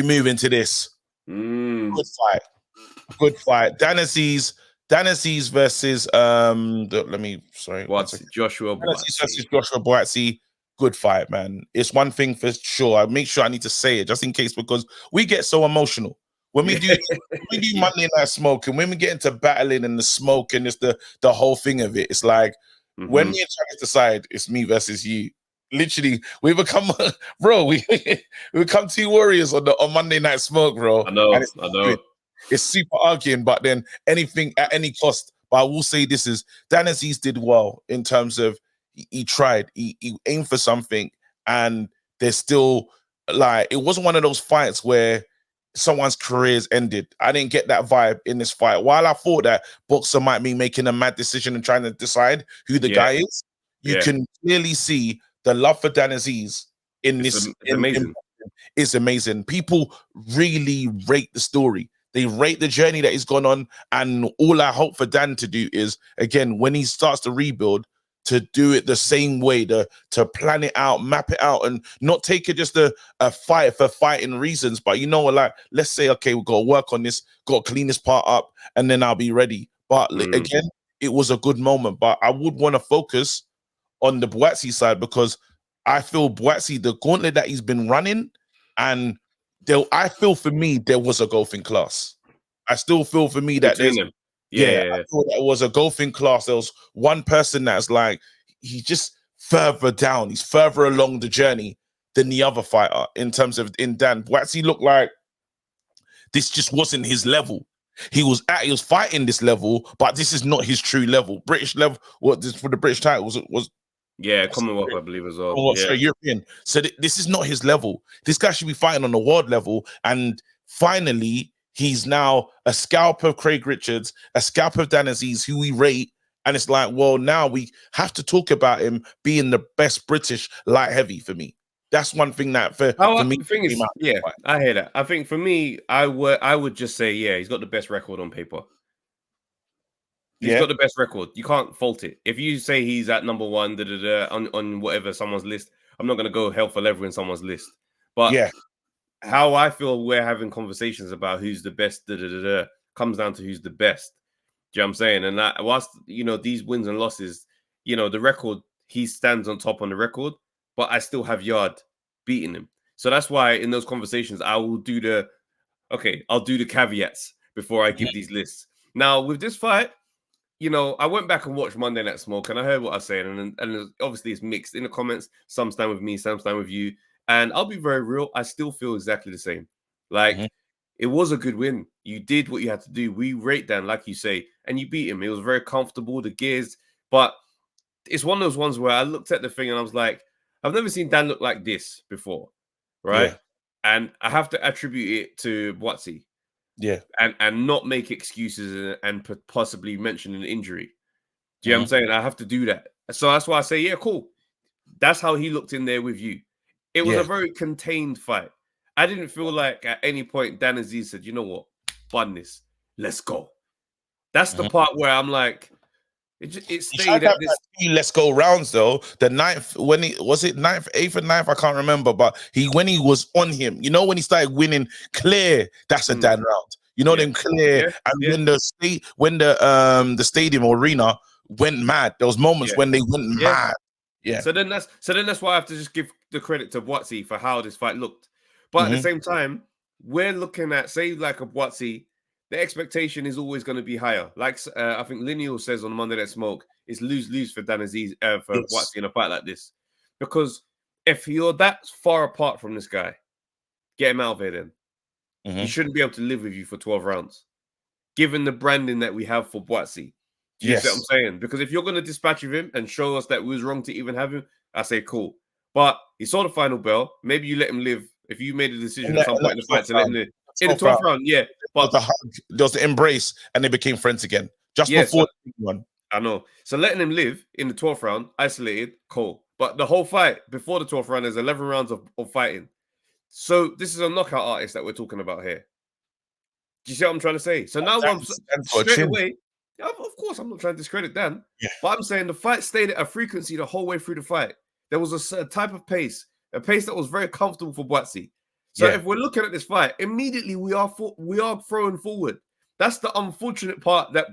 we move into this. Good fight. Good fight. Dan Azeez versus Joshua Buatsi versus Joshua Buatsi. Good fight, man. It's one thing for sure. I make sure I need to say it just in case, because we get so emotional when we do Monday Night Smoke, and when we get into battling and the smoke and it's the whole thing of it. It's like when me and Travis decide it's me versus you. Literally, we become bro. We become two warriors on Monday Night Smoke, bro. I know. It's super arguing, but then anything at any cost. But I will say this is Dan Azeez did well in terms of he tried, he aimed for something, and there's still like it wasn't one of those fights where someone's career's ended. I didn't get that vibe in this fight. While I thought that boxer might be making a mad decision and trying to decide who the guy is, you can clearly see the love for Dan Azeez in this. It's amazing. People really rate the story. They rate the journey that he's gone on, and all I hope for Dan to do is, again, when he starts to rebuild, to do it the same way, to plan it out, map it out, and not take it just a fight for fighting reasons. But like, let's say, okay, we've got to work on this, got to clean this part up, and then I'll be ready. But again, it was a good moment. But I would want to focus on the Buatsi side, because I feel Buatsi, the gauntlet that he's been running, and I feel for me there was a golfing class. I still feel for me that there's I thought that was a golfing class. There was one person that's like, he's just further down, he's further along the journey than the other fighter in terms of in Dan. Buatsi looked like this just wasn't his level. He was fighting this level, but this is not his true level. British level, what this for the British titles was. Yeah, Commonwealth, I believe, as well. European. So this is not his level. This guy should be fighting on the world level. And finally, he's now a scalp of Craig Richards, a scalp of Dan Azeez, who we rate. And it's like, well, now we have to talk about him being the best British light heavy for me. That's one thing that for me. I hear that. I think for me, I would just say, he's got the best record on paper. He's got the best record. You can't fault it. If you say he's at number one, on whatever someone's list, I'm not going to go hell for leather in someone's list. But how I feel we're having conversations about who's the best, comes down to who's the best. Do you know what I'm saying? And that, whilst, these wins and losses, the record, he stands on top on the record, but I still have Yard beating him. So that's why in those conversations, I'll do the caveats before I give these lists. Now, with this fight, I went back and watched Monday Night Smoke, and I heard what I was saying, and obviously it's mixed in the comments. Some stand with me, some stand with you. And I'll be very real, I still feel exactly the same. Like, it was a good win. You did what you had to do. We rate Dan, like you say, and you beat him. It was very comfortable, the gears. But it's one of those ones where I looked at the thing and I was like, I've never seen Dan look like this before, right? Yeah. And I have to attribute it to Buatsi. Yeah. And not make excuses and possibly mention an injury. Do you know what I'm saying? I have to do that. So that's why I say, cool. That's how he looked in there with you. It was a very contained fight. I didn't feel like at any point Dan Azeez said, you know what? Fun this. Let's go. That's the part where I'm like, it stayed at this. Let's go rounds though. The ninth, when he was it ninth, eighth and ninth, I can't remember. But when he was on him, when he started winning clear, that's a Dan round. Them clear. And when the stadium or arena went mad, there was moments when they went mad. Yeah. So then that's why I have to just give the credit to Buatsi for how this fight looked. But at the same time, we're looking at, say, like a Buatsi, the expectation is always going to be higher. Like I think Lineal says on Monday Night Smoke, it's lose for Dan Azeez, for Buatsi in a fight like this. Because if you're that far apart from this guy, get him out of here then. He shouldn't be able to live with you for 12 rounds. Given the branding that we have for Buatsi. Do you see what I'm saying? Because if you're going to dispatch with him and show us that we was wrong to even have him, I say cool. But he saw the final bell. Maybe you let him live. If you made a decision at some point in the fight to let him live. In the 12th round, But there was the embrace and they became friends again. Just before the one. I know. So letting him live in the 12th round, isolated, cool. But the whole fight, before the 12th round, there's 11 rounds of fighting. So this is a knockout artist that we're talking about here. Do you see what I'm trying to say? So now I'm straight away, of course, I'm not trying to discredit Dan. Yeah. But I'm saying the fight stayed at a frequency the whole way through the fight. There was a type of pace, a pace that was very comfortable for Buatsi. 12 rounds of fighting. So if we're looking at this fight, immediately we are throwing forward. That's the unfortunate part but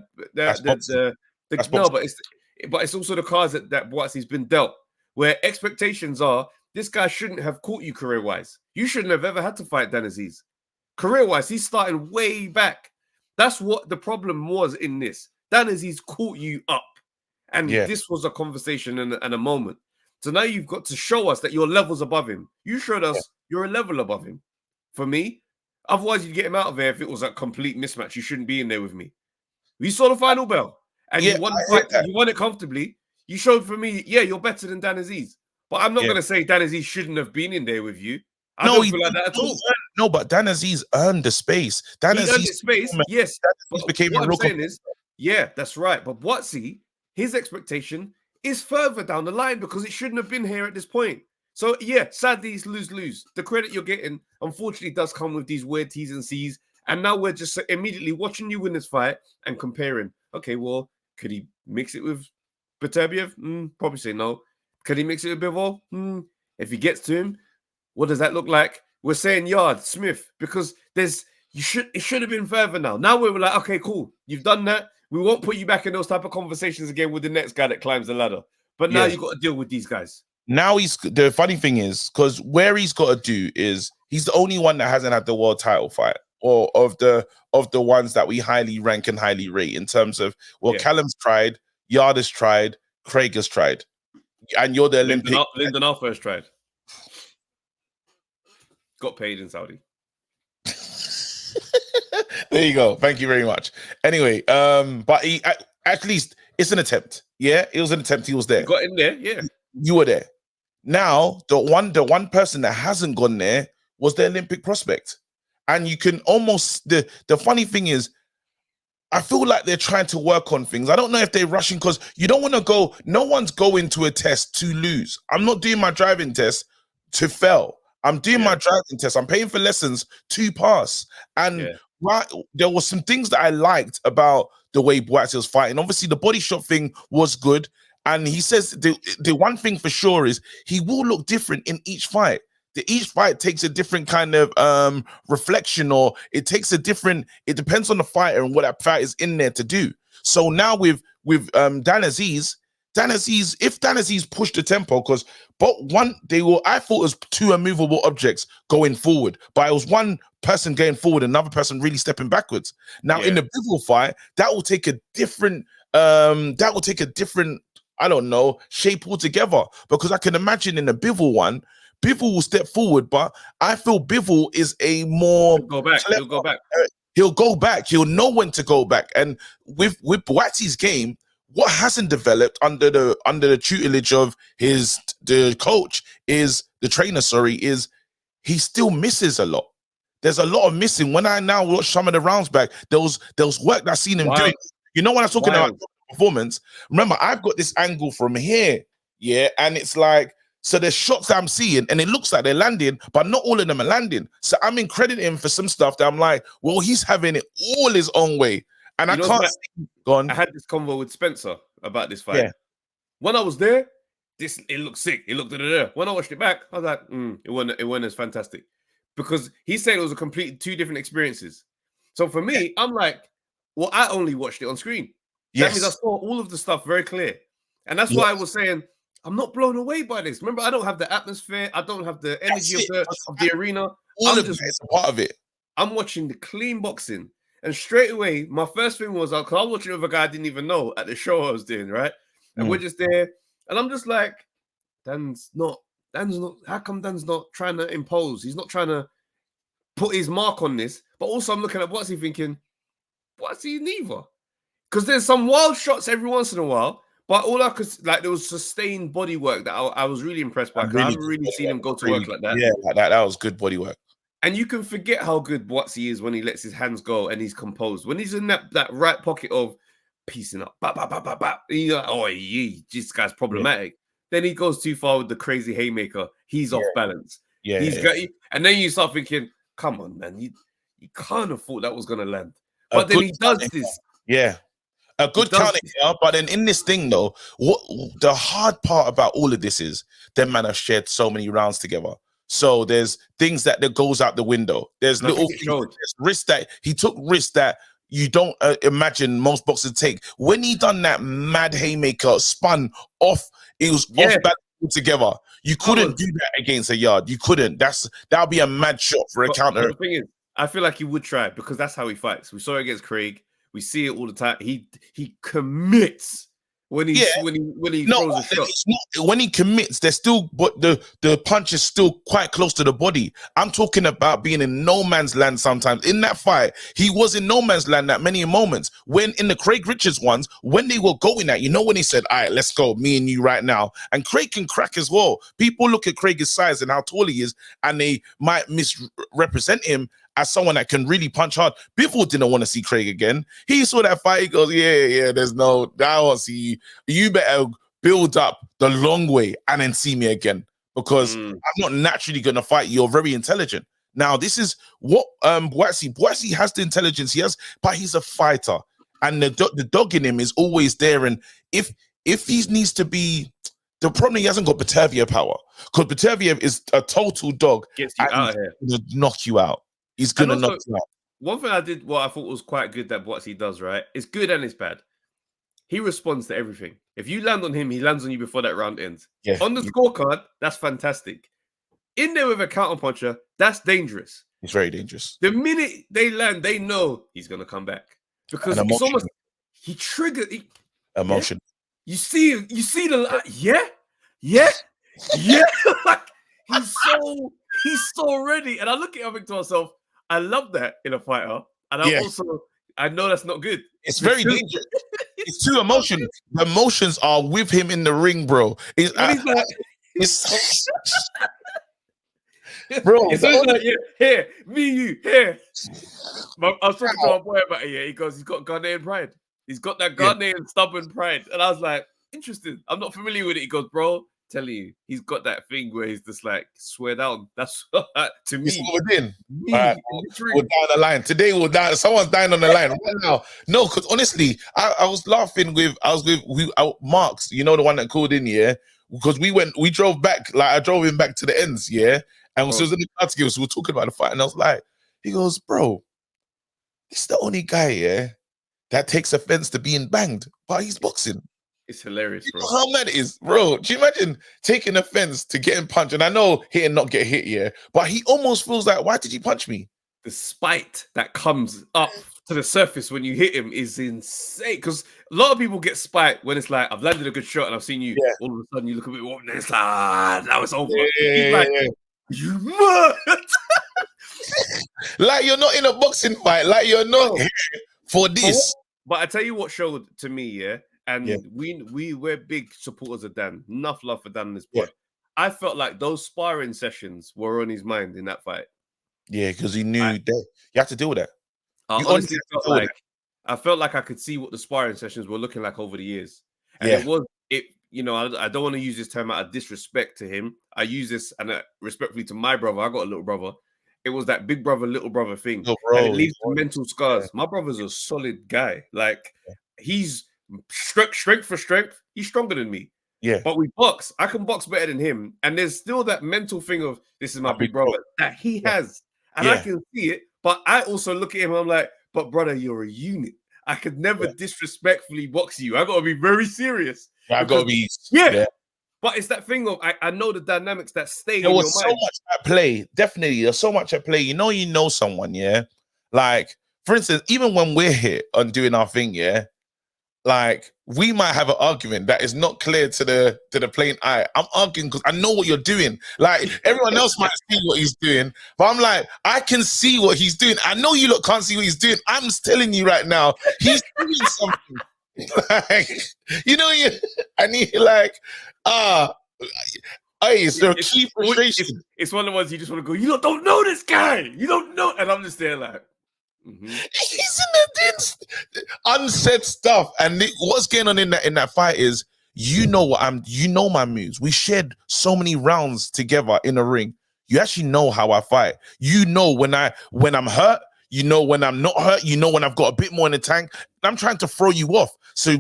it's also the cards that Buatsi's been dealt, where expectations are this guy shouldn't have caught you career-wise. You shouldn't have ever had to fight Dan Azeez. Career-wise, he's starting way back. That's what the problem was in this. Dan Azeez caught you up. And this was a conversation and a moment. So now you've got to show us that your level's above him. You showed us you're a level above him. For me, otherwise you'd get him out of there if it was a complete mismatch. You shouldn't be in there with me. We saw the final bell. And you won the fight. You won it comfortably. You showed for me, you're better than Dan Azeez. But I'm not going to say Dan Azeez shouldn't have been in there with you. I don't feel like that at all. No, but Dan Azeez earned the space. He earned the space, yes. But what I'm saying is, that's right. But Buatsi, his expectation is further down the line because it shouldn't have been here at this point. So, sadly, it's lose-lose. The credit you're getting, unfortunately, does come with these weird T's and C's. And now we're just immediately watching you win this fight and comparing. Okay, well, could he mix it with Beterbiev? Probably say no. Could he mix it with Bivol? If he gets to him, what does that look like? We're saying Yard, Smith, because it should have been further now. Now we're like, okay, cool. You've done that. We won't put you back in those type of conversations again with the next guy that climbs the ladder. But now you've got to deal with these guys. Now the funny thing is, because where he's got to do is he's the only one that hasn't had the world title fight, or of the ones that we highly rank and highly rate in terms of, Callum's tried, Yard has tried, Craig has tried. And you're the Olympic. Lyndon Arthur's tried. Got paid in Saudi. There you go. Thank you very much. Anyway, but he at least it's an attempt. Yeah, it was an attempt. He was there. You got in there. Yeah, you were there. Now the one person that hasn't gone there was the Olympic prospect, and you can almost the funny thing is, I feel like they're trying to work on things. I don't know if they're rushing because you don't want to go. No one's going to a test to lose. I'm not doing my driving test to fail. I'm doing my driving test. I'm paying for lessons to pass. And there was some things that I liked about the way Buatsi was fighting. Obviously, the body shot thing was good. And he says the one thing for sure is he will look different in each fight. Each fight takes a different kind of reflection, or it takes a different, it depends on the fighter and what that fight is in there to do. So now with Dan Azeez, if Dan Azeez pushed the tempo, because I thought it was two immovable objects going forward, but it was one person going forward, another person really stepping backwards. Now in the Bivol fight, that will take a different I don't know, shape altogether, because I can imagine in the Bivol one, Bivol will step forward, but I feel Bivol is a more He'll go back. He'll go back. He'll know when to go back. And with Buatsi's game, what hasn't developed under the tutelage of the coach is the trainer, is he still misses a lot. There's a lot of missing. When I now watch some of the rounds back, there was work that I've seen him doing. You know, when I'm talking about performance, remember, I've got this angle from here, and it's like, so there's shots that I'm seeing, and it looks like they're landing, but not all of them are landing. So I'm crediting him for some stuff that I'm like, well, he's having it all his own way. And I can't see. Go on. I had this convo with Spencer about this fight. Yeah. When I was there, it looked sick. It looked there. When I watched it back, I was like, it wasn't as fantastic. Because he's saying it was a complete two different experiences. So for me, I'm like, well, I only watched it on screen. That means I saw all of the stuff very clear. And that's why I was saying, I'm not blown away by this. Remember, I don't have the atmosphere. I don't have the energy of the arena. All of it's a part of it. I'm watching the clean boxing. And straight away, my first thing was, because I was watching with a guy I didn't even know at the show I was doing, right? And we're just there. And I'm just like, Dan's not, how come Dan's not trying to impose? He's not trying to put his mark on this. But also I'm looking at Buatsi thinking, Buatsi neither. Because there's some wild shots every once in a while. But all I could, there was sustained body work that I was really impressed by. I haven't really seen him go to work like that. Yeah, like that. That was good body work. And you can forget how good Buatsi is when he lets his hands go and he's composed. When he's in that right pocket of piecing up, you're like, this guy's problematic. Then he goes too far with the crazy haymaker. He's off balance. And then you start thinking, come on, man. You kind of thought that was going to land. But then he does this. Yeah. A good counter, but then in this thing though, what the hard part about all of this is them man have shared so many rounds together. So there's things that goes out the window. There's little risks that he took, risks that you don't imagine most boxers take. When he done that mad haymaker, spun off, it was off balance altogether. You couldn't do that against a yard. You couldn't. That'll be a mad shot for a counter. But the thing is, I feel like he would try because that's how he fights. We saw it against Craig. We see it all the time. He commits when he throws a shot. When he commits, there's still, but the punch is still quite close to the body. I'm talking about being in no man's land sometimes. In that fight, he was in no man's land at many moments. When in the Craig Richards ones, when they were going at, when he said, all right, let's go, me and you right now. And Craig can crack as well. People look at Craig's size and how tall he is, and they might misrepresent him as someone that can really punch hard. Bivol didn't want to see Craig again. He saw that fight. He goes, I won't see you. You better build up the long way and then see me again, because I'm not naturally going to fight you. You're very intelligent. Now, this is what Buatsi has the intelligence, but he's a fighter. And the dog in him is always there. And if he needs to be, the problem, he hasn't got Batavia power, because Batavia is a total dog. Gets you out of here. Knock you out. He's going to knock you out. One thing I did, what I thought was quite good that Buatsi does, right? It's good and it's bad. He responds to everything. If you land on him, he lands on you before that round ends. Yeah. On the scorecard, that's fantastic. In there with a counterpuncher, that's dangerous. It's very dangerous. The minute they land, they know he's going to come back. Because it's almost, he triggered. Emotion. Yeah? You see the, like, he's so ready. And I look at him and think to myself, I love that in a fighter. And I know that's not good. It's very dangerous. It's too emotional. The emotions are with him in the ring, bro. Bro, it's like, here, me, you, here. I was talking to my boy about it. He goes, he's got Ghanaian pride. He's got that Ghanaian stubborn pride. And I was like, interesting. I'm not familiar with it. He goes, bro, telling you, he's got that thing where he's just like, swear down. That's to me. Within. Right, we're down the line. Today we're down. Someone's dying on the line right now. No, because honestly, I was laughing with Marks, the one that called in, because we drove back, like I drove him back to the ends, and so it was in the car together, so we were talking about the fight, and I was like, he goes, bro, this is the only guy, that takes offense to being banged, but he's boxing. It's hilarious, bro. How mad it is, bro. Do you imagine taking offense to getting punched? And I know hit and not get hit, but he almost feels like, why did you punch me? The spite that comes up to the surface when you hit him is insane. Because a lot of people get spite when it's like, I've landed a good shot and I've seen you. All of a sudden, you look a bit warm, and it's like, now it's over. You mad? Like you're not in a boxing fight. Like you're not here for this. But I tell you what showed to me, and we're big supporters of Dan. Enough love for Dan in this point. I felt like those sparring sessions were on his mind in that fight. Yeah, because he knew that you have to deal with that. Honestly, I felt like I could see what the sparring sessions were looking like over the years. And I don't want to use this term out of disrespect to him. I use this and respectfully to my brother. I got a little brother. It was that big brother, little brother thing. And it leaves the mental scars. My brother's a solid guy. Like, he's strength for strength. He's stronger than me. Yeah. But we box. I can box better than him. And there's still that mental thing of, this is my big brother that he has. And I can see it. But I also look at him and I'm like, but brother, you're a unit. I could never disrespectfully box you. I got to be very serious. I got to be. But it's that thing of, I know the dynamics that stay there in was your so mind. much at play. Definitely, there's so much at play. You know someone, Like, for instance, even when we're here on doing our thing, like we might have an argument that is not clear to the plain eye. I'm arguing because I know what you're doing. Like everyone else might see what he's doing, but I'm like, I can see what he's doing. I know you lot can't see what he's doing. I'm telling you right now, he's doing something. Like, and you're like, it's their key frustration. It's one of the ones you just want to go, you don't know this guy. You don't know. And I'm just there like, he's in the unsaid stuff. And what's going on in that fight is, you know my moves. We shared so many rounds together in a ring. You actually know how I fight. You know when I'm hurt. You know when I'm not hurt. You know when I've got a bit more in the tank. I'm trying to throw you off. So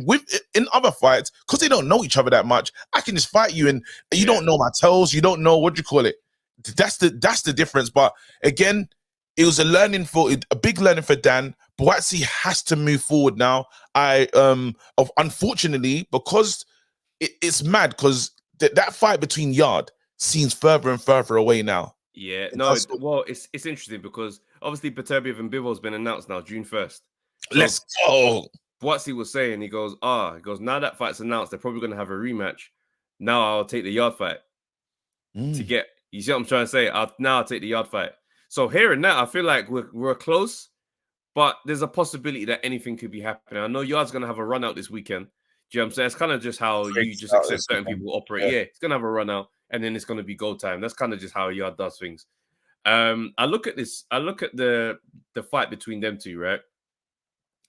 in other fights, because they don't know each other that much, I can just fight you and you don't know my toes. You don't know, what do you call it? that's the difference. But again, it was a big learning for Dan. Buatsi has to move forward now. Unfortunately, because it's mad because that fight between Yard seems further and further away now. Yeah, no, it's interesting because obviously Beterbiev and Bivol's been announced now, June 1st. So let's go. Buatsi was saying, he goes, now that fight's announced, they're probably going to have a rematch. Now I'll take the Yard fight to get, you see what I'm trying to say? I'll take the Yard fight. So hearing that, I feel like we're close, but there's a possibility that anything could be happening. I know Yard's going to have a run out this weekend. Do you know what I'm saying? It's kind of just how you just accept certain people operate. Yeah, it's going to have a run out and then it's going to be go time. That's kind of just how Yard does things. I look at the fight between them two, right?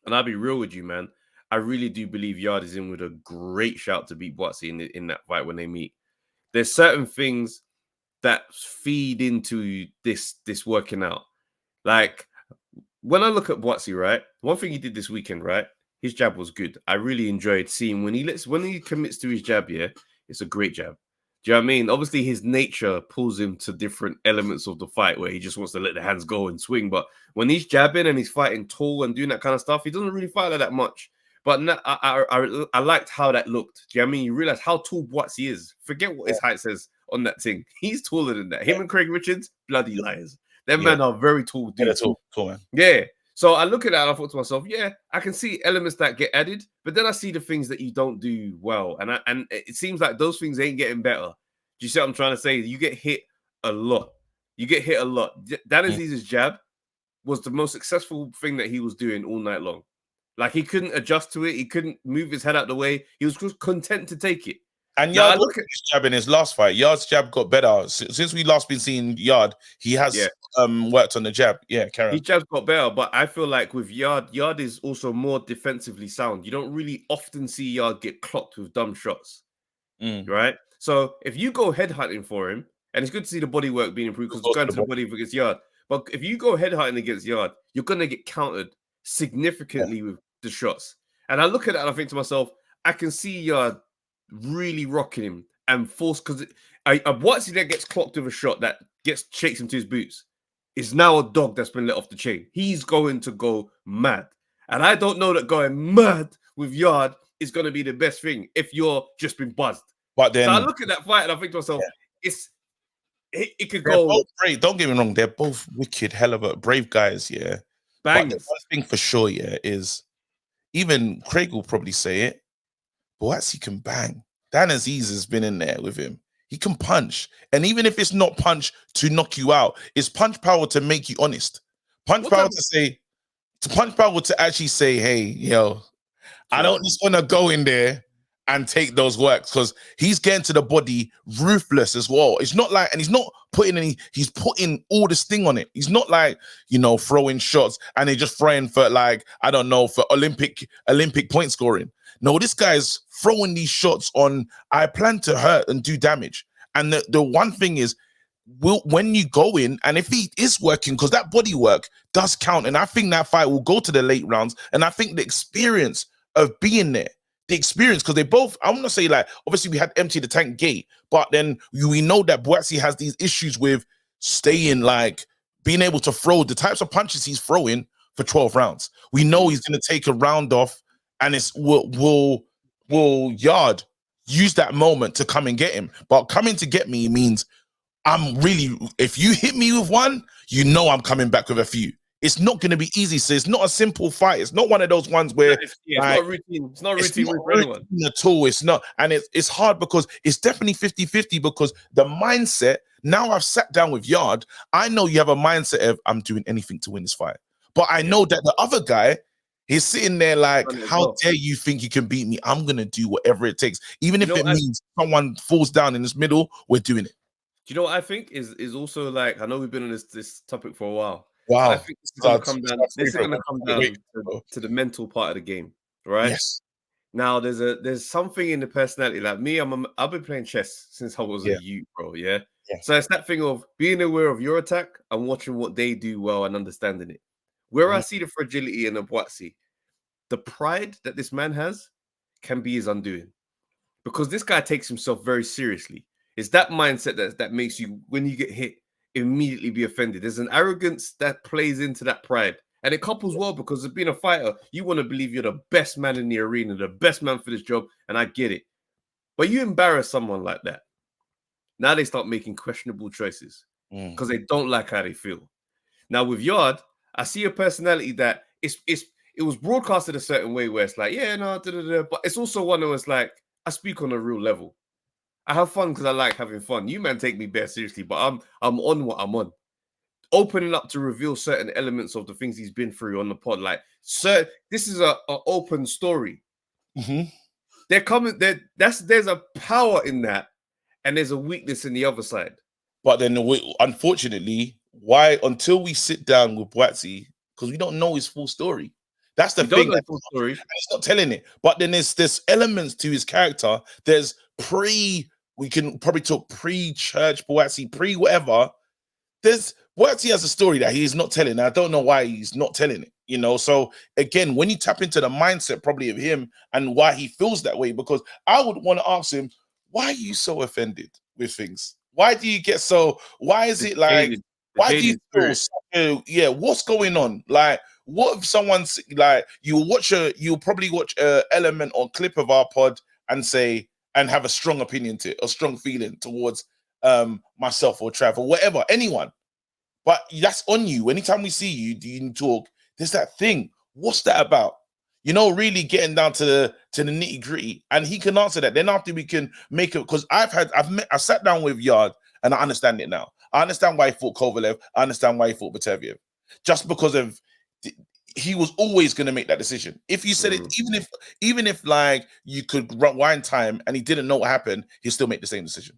And I'll be real with you, man. I really do believe Yard is in with a great shout to beat Buatsi in that fight when they meet. There's certain things that feed into this working out. Like when I look at Buatsi, right? One thing he did this weekend, right? His jab was good. I really enjoyed seeing when he commits to his jab, yeah, it's a great jab. Do you know what I mean? Obviously, his nature pulls him to different elements of the fight where he just wants to let the hands go and swing. But when he's jabbing and he's fighting tall and doing that kind of stuff, he doesn't really fight like that much. But I liked how that looked. Do you know what I mean? You realize how tall Buatsi is. Forget what his height says on that thing. He's taller than that. Him and Craig Richards, bloody liars. Them men are very tall dudes. Yeah, tall man. Yeah. So I look at that and I thought to myself, yeah, I can see elements that get added, but then I see the things that you don't do well. And it seems like those things ain't getting better. Do you see what I'm trying to say? You get hit a lot. Dan Azeez's jab was the most successful thing that he was doing all night long. Like he couldn't adjust to it. He couldn't move his head out the way. He was just content to take it. And Yard look at his jab in his last fight. Yard's jab got better since we last been seeing Yard. He has worked on the jab. Yeah, Karen. His jab's got better, but I feel like with Yard is also more defensively sound. You don't really often see Yard get clocked with dumb shots, right? So if you go headhunting for him, and it's good to see the body work being improved because going to the body against Yard. But if you go headhunting against Yard, you're gonna get countered significantly with the shots. And I look at that and I think to myself, I can see Yard really rocking him and force because Buatsi that gets clocked with a shot that shakes him to his boots is now a dog that's been let off the chain. He's going to go mad. And I don't know that going mad with Yard is going to be the best thing if you're just been buzzed. But then so I look at that fight and I think to myself, it could they're go. Both brave. Don't get me wrong, they're both wicked, hell of a brave guys, yeah. Bangers. But the one thing for sure, yeah, is even Craig will probably say it, Buatsi can bang. Dan Azeez has been in there with him. He can punch. And even if it's not punch to knock you out, it's punch power to make you honest. Punch power to actually say, hey, yo, I don't just want to go in there and take those works because he's getting to the body ruthless as well. It's not like, and he's not putting he's putting all this thing on it. He's not like, throwing shots and they're just throwing for I don't know, for Olympic point scoring. No, this guy's throwing these shots on, I plan to hurt and do damage. And the one thing is, when you go in, and if he is working, because that body work does count, and I think that fight will go to the late rounds, and I think the experience of being there, because they both, I want to say obviously we had empty the tank gate, but then we know that Buatsi has these issues with staying, being able to throw the types of punches he's throwing for 12 rounds. We know he's going to take a round off, and will Yard use that moment to come and get him. But coming to get me means if you hit me with one, I'm coming back with a few. It's not going to be easy. So it's not a simple fight. It's not one of those ones where it's not routine. It's not routine for anyone at all. It's not. And it's hard because it's definitely 50-50 because the mindset, now I've sat down with Yard, I know you have a mindset of I'm doing anything to win this fight. But I know that the other guy, he's sitting there how dare you think you can beat me? I'm going to do whatever it takes. Even if it means someone falls down in this middle, we're doing it. Do you know what I think is also I know we've been on this topic for a while. Wow. I think this is going to come down to the mental part of the game, right? Yes. Now there's something in the personality. Like me, I've been playing chess since I was a youth, bro. Yeah? So it's that thing of being aware of your attack and watching what they do well and understanding it. Where I see the fragility in a Buatsi, the pride that this man has can be his undoing. Because this guy takes himself very seriously. It's that mindset that makes you, when you get hit, immediately be offended. There's an arrogance that plays into that pride. And it couples well because of being a fighter, you want to believe you're the best man in the arena, the best man for this job, and I get it. But you embarrass someone like that, now they start making questionable choices because they don't like how they feel. Now with Yard, I see a personality that it was broadcasted a certain way where it's like, yeah, no, but it's also one that was like, I speak on a real level. I have fun because I like having fun. You man take me bare seriously, but I'm on what I'm on. Opening up to reveal certain elements of the things he's been through on the pod. Like, sir, this is a open story. They're coming there. There's a power in that, and there's a weakness in the other side. But then, unfortunately, why until we sit down with Buatsi, because we don't know his full story. That's the thing. Full story. He's not telling it. But then there's elements to his character. There's we can probably talk pre-church Buatsi, pre-whatever. There's Buatsi has a story that he's not telling. I don't know why he's not telling it, you know. So again, when you tap into the mindset probably of him and why he feels that way, because I would want to ask him, why are you so offended with things? Why do you get so? Why is it like? Why do you feel so, yeah? What's going on? Like, what if someone's like you'll probably watch a element or clip of our pod and say and have a strong opinion to it, a strong feeling towards myself or Trav or whatever, anyone. But that's on you. Anytime we see you, do you talk? There's that thing. What's that about? You know, really getting down to the nitty gritty, and he can answer that. Then after we can make it, because I sat down with Yard and I understand it now. I understand why he fought Kovalev. I understand why he fought Bateviev, just because of he was always going to make that decision. If you said it, even if like you could rewind time and he didn't know what happened, he'll still make the same decision.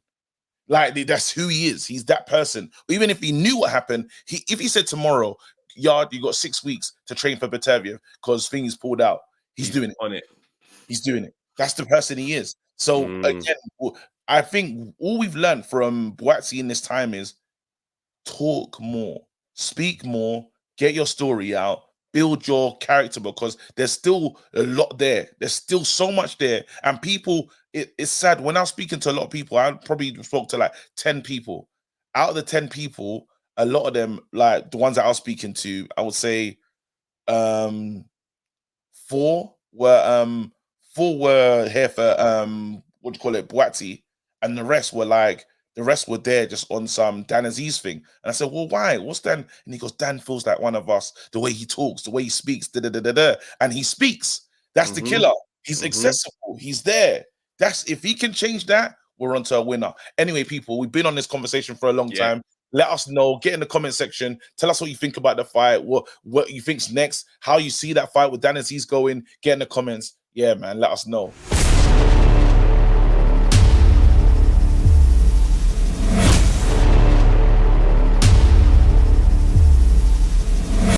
Like that's who he is. He's that person. Even if he knew what happened, if he said tomorrow, Yard, you got 6 weeks to train for Batavia because things pulled out. He's doing it. On it. He's doing it. That's the person he is. So again, I think all we've learned from Buatsi in this time is talk more, speak more, get your story out, build your character, because there's still a lot there. There's still so much there. And people, it's sad. When I was speaking to a lot of people, I probably spoke to like 10 people. Out of the 10 people, a lot of them, like the ones that I was speaking to, I would say 4 were here for what do you call it, Buatsi, and the rest were there just on some Dan Azeez thing. And I said, well, why? What's Dan? And he goes, Dan feels like one of us, the way he talks, the way he speaks, and he speaks. That's the killer. He's accessible. He's there. If he can change that, we're on to a winner. Anyway, people, we've been on this conversation for a long time. Let us know. Get in the comment section. Tell us what you think about the fight. What you think's next. How you see that fight with Dan Azeez going. Get in the comments. Yeah, man. Let us know.